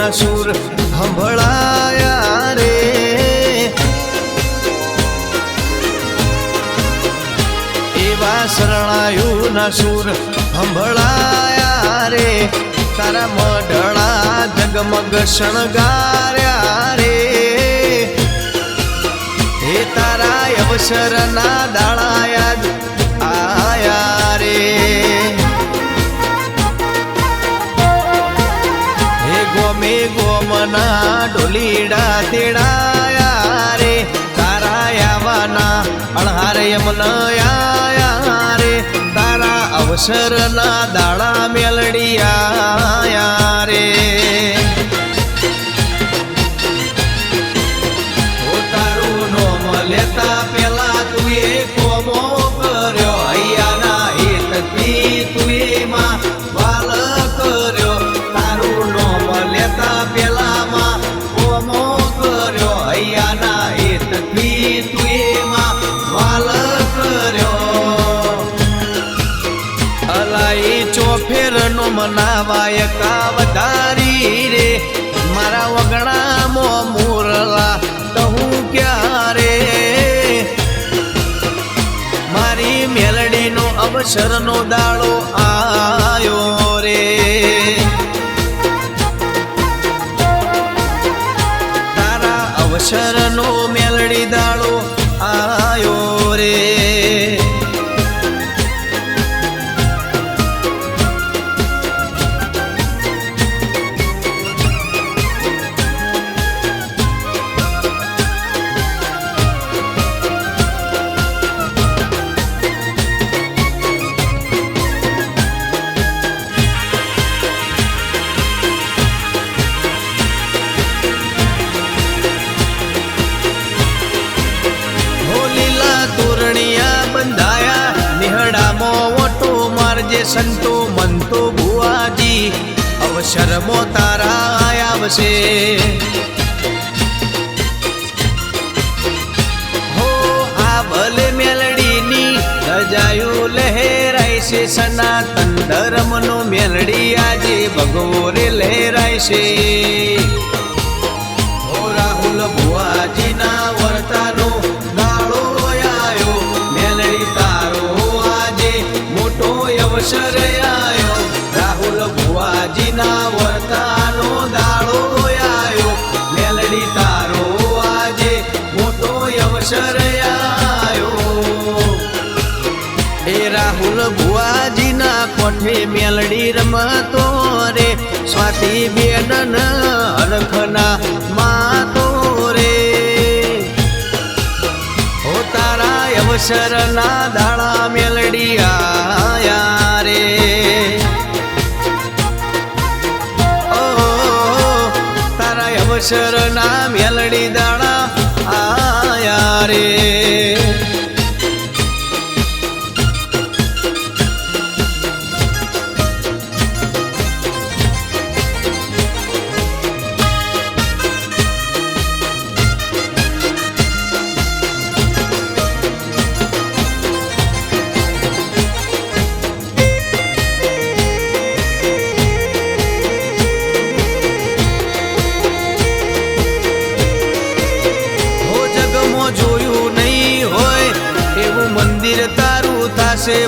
ના સુર સંભળાયા રે, એવા શરણાયું ના સુર સંભળાયા રે, તારા મઢડા જગમગ શણગાર્યા રે, હે તારા અવસર ના દાળાયા આયા રે, હે ગોમે ગોમના ઢોલીડા તેડાયા રે, તારા આવાના અણહાર યમનયા રે, તારા અવસર ના દાડા મેલડિયા રે, ઓ તારું નોમ લેતા પેલા તુએ કોમો કર્યો, હૈયાના હેતથી તુએ માં વાલ કર્યો, તારું નોમ લેતા પેલા માં કોમો કર્યો, હૈયાના હેતથી તુએ માં વાલ કર્યો, અલાઈ ચોફેર નો મનાવાય કાવધારી રે, મારા વગણામાં મુરલા કહું ક્યારે, મારી મેલડીનો અવસરનો દાડો આયો રે, તારા અવસરનો મેલડી દાડો આયો રે, સંતો મંતો ભુવાજી અવસરમો તારા આવશે, હો આ ભલે મેલડીની રજાયું લહેરાય છે, સનાતન ધર્મનો મેલડી આજે ભગોરે લહેરાય છે, હો રાહુલ ભુવાજીના વર્તાનો દાડો આયો, મેલડી તારો આજે મોટો અવસર આયો, રાહુલ ભુવાજીના વર્તાનો દાડો આયો, મેલડી તારો આજે મોટો અવસર આયો, એ રાહુલ ભુવાજીના કોઠે મેલડી રમતો રે, સ્વાતિ બેન હરખના માતો રે, હો તારા અવસર ના દાડા મેલડી આયા રે, ઓ તારા અવસર ના મેલડી દાડા આયા રે,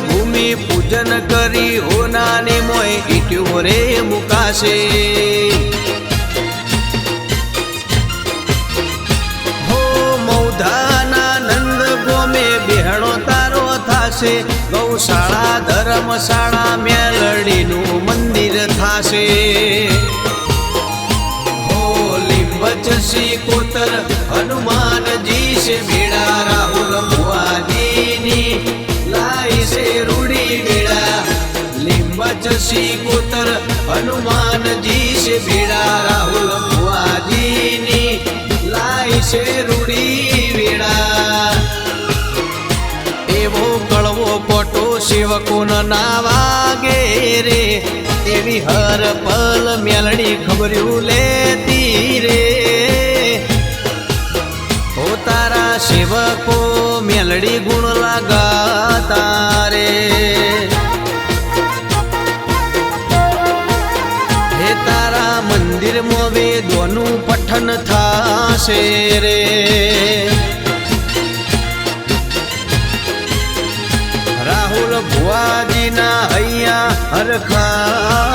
ભૂમિ પૂજન કરી હોનાને મોય ઈટ્યો રે મુકાશે, હો મૌધાના નંદ ગોમે બેહણો તારો થાશે, ગૌશાળા ધર્મશાળા મેલડીનું મંદિર થાશે, હો લીંબચસી કોતર હનુમાનજી છે ભેડા, રાહુલ ભુવાજીની લાઈ છે રૂડી વેળા, લીંબચસી કોતર હનુમાનજી છે ભેડા, રાહુલ ભુવાજીની લાઈ છે રૂડી વેળા, એવો કળવો કોટો સેવકોનો ના વાગે રે, એવી હર પલ મેલડી ખબર્યું લેતી રે, હો તારા સેવકો મેલડી ગુણ લાગાતા રે, હે તારા મંદિર વેદમાં વેદોનું પઠન થાશે રે રાહુલ ભુવાજીના હૈયા હરખા